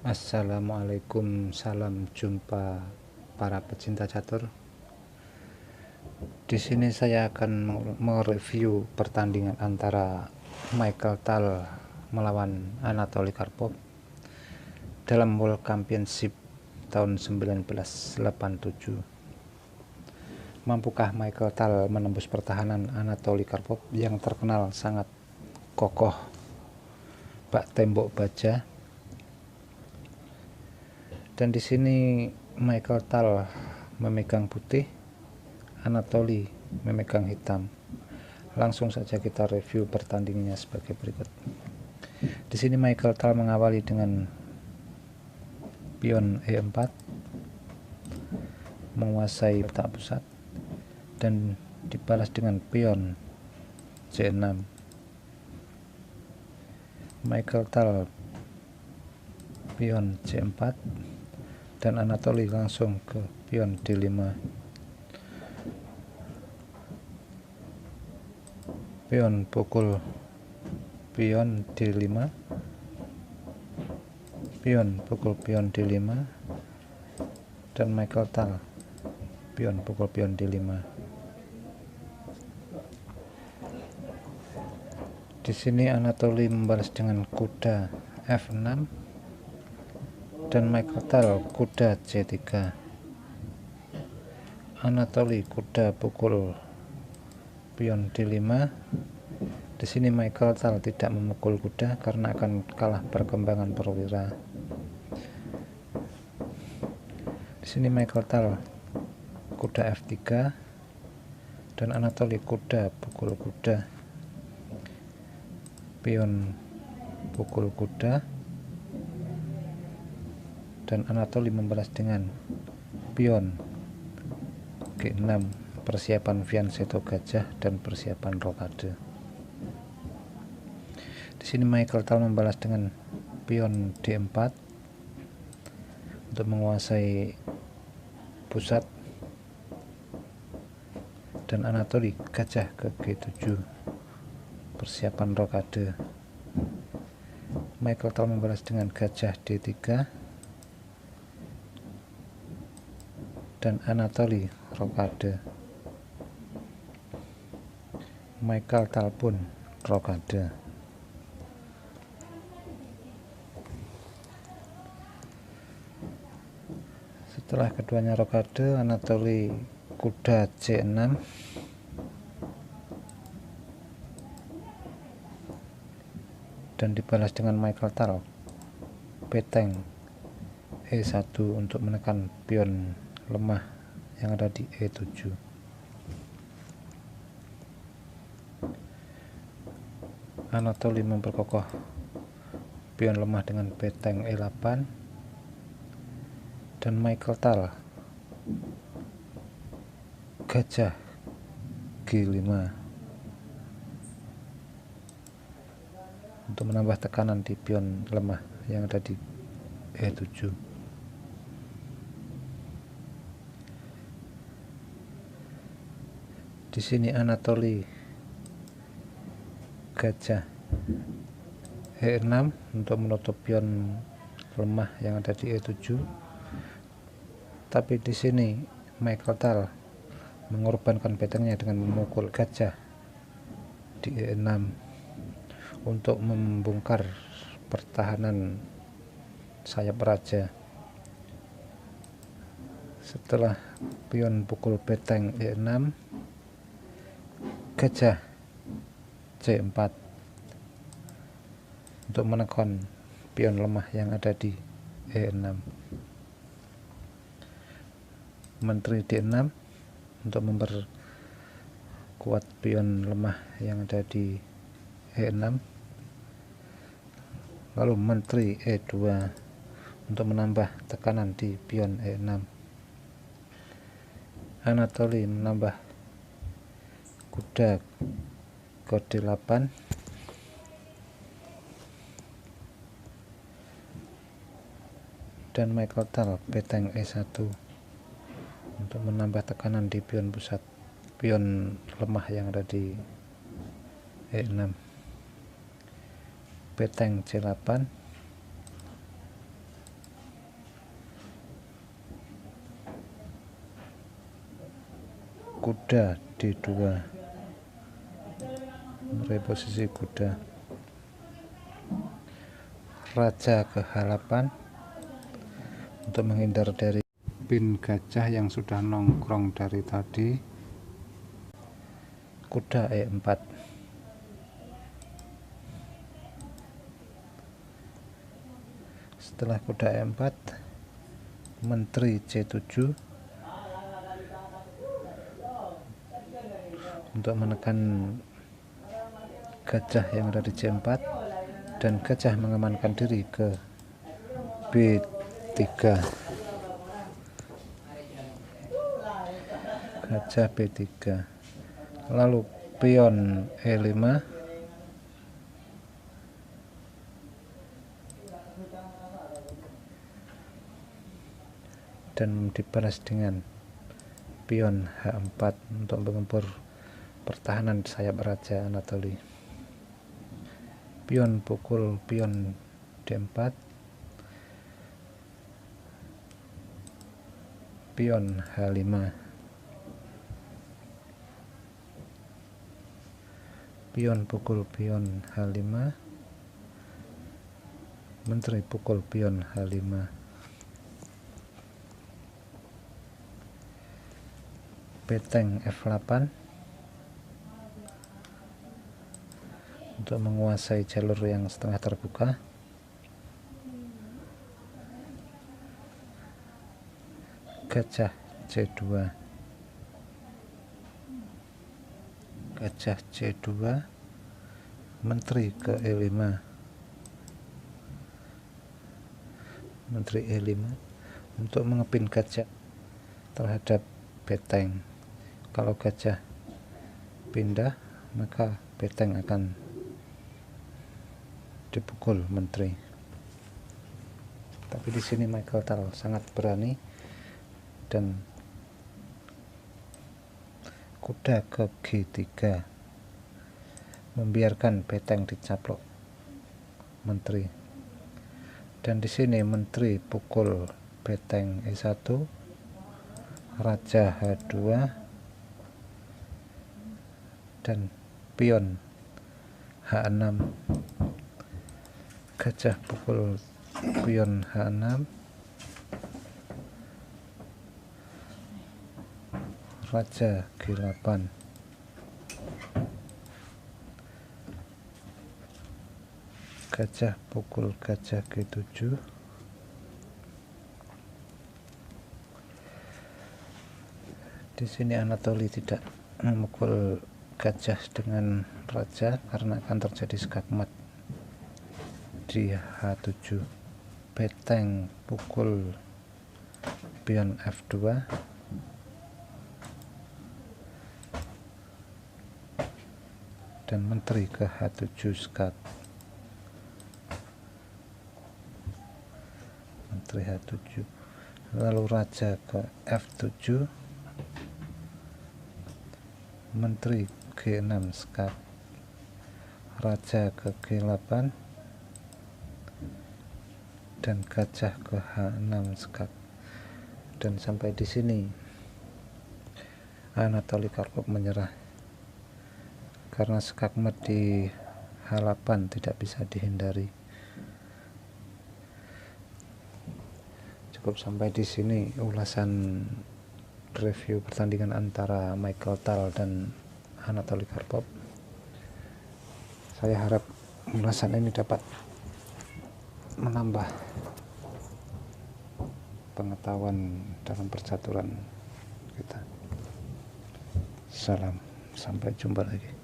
Assalamualaikum, salam jumpa para pecinta catur. Di sini saya akan mereview pertandingan antara Michael Tal melawan Anatoly Karpov dalam World Championship tahun 1987. Mampukah Michael Tal menembus pertahanan Anatoly Karpov yang terkenal sangat kokoh, bak tembok baja? Dan di sini Michael Tal memegang putih, Anatoly memegang hitam. Langsung saja kita review pertandingannya sebagai berikut. Di sini Michael Tal mengawali dengan pion E4, menguasai petak pusat, dan dibalas dengan pion C6. Michael Tal pion C4 dan Anatoly langsung ke pion D5. Pion pukul pion D5, pion pukul pion D5, dan Michael Tal pion pukul pion D5. Di sini Anatoly membalas dengan kuda F6 dan Michael Tal kuda C3. Anatoly kuda pukul pion D5. Di sini Michael Tal tidak memukul kuda karena akan kalah perkembangan perwira. Di sini Michael Tal kuda F3 dan Anatoly kuda pukul kuda, pion pukul kuda, dan Anatoly membalas dengan pion G6, persiapan fianchetto gajah dan persiapan rokade. Di sini Michael Tal membalas dengan pion D4 untuk menguasai pusat, dan Anatoly gajah ke G7, persiapan rokade. Michael Tal membalas dengan gajah D3 dan Anatoly rokade. Michael Tal pun rokade. Setelah keduanya rokade, Anatoly kuda C6 dan dibalas dengan Michael Tal peteng E1 untuk menekan pion lemah yang ada di E7. Anatoly memperkokoh pion lemah dengan peteng E8 dan Michael Tal gajah G5 untuk menambah tekanan di pion lemah yang ada di E7. Di sini Anatoly gajah E6 untuk menutup pion lemah yang ada di E7. Tapi di sini Michael Tal mengorbankan petengnya dengan memukul gajah di E6 untuk membongkar pertahanan sayap raja. Setelah pion pukul peteng E6, gajah C4 untuk menekan pion lemah yang ada di E6. Menteri D6 untuk memperkuat pion lemah yang ada di E6. Lalu menteri E2 untuk menambah tekanan di pion E6. Anatoly menambah kuda kode 8 dan Michael Tal peteng E1 untuk menambah tekanan di pion pusat, pion lemah yang ada di E6. Peteng C8 kuda D2, reposisi kuda, raja ke H8 untuk menghindar dari pin gajah yang sudah nongkrong dari tadi. Kuda E4, setelah kuda E4 menteri C7 untuk menekan gajah yang ada di C4, dan gajah mengamankan diri ke B3, gajah B3, lalu pion E5 dan dibalas dengan pion H4 untuk mengempur pertahanan sayap raja Anatoly. Pion pukul pion D4, pion H5, pion pukul pion H5, menteri pukul pion H5, beteng F8 untuk menguasai jalur yang setengah terbuka, gajah C2, gajah C2, menteri ke E5, menteri E5 untuk mengepin gajah terhadap beteng. Kalau gajah pindah, maka beteng akan dipukul menteri. Tapi di sini Michael Tal sangat berani dan kuda ke G3 membiarkan beteng dicaplok menteri. Dan di sini menteri pukul beteng E1, raja H2, dan pion H6, gajah pukul pion H6, raja G8, gajah pukul gajah G7, di sini Anatoly tidak memukul gajah dengan raja karena akan terjadi skakmat di H7. Beteng pukul pion F2, dan menteri ke H7 skak, menteri H7, lalu raja ke F7, menteri G6 skak, raja ke G8, dan gajah ke H6 skak. Dan sampai di sini Anatoly Karpov menyerah karena skakmat di H8 tidak bisa dihindari. Cukup sampai di sini ulasan review pertandingan antara Michael Tal dan Anatoly Karpov. Saya harap ulasan ini dapat menambah pengetahuan dalam percaturan kita. Salam, sampai jumpa lagi.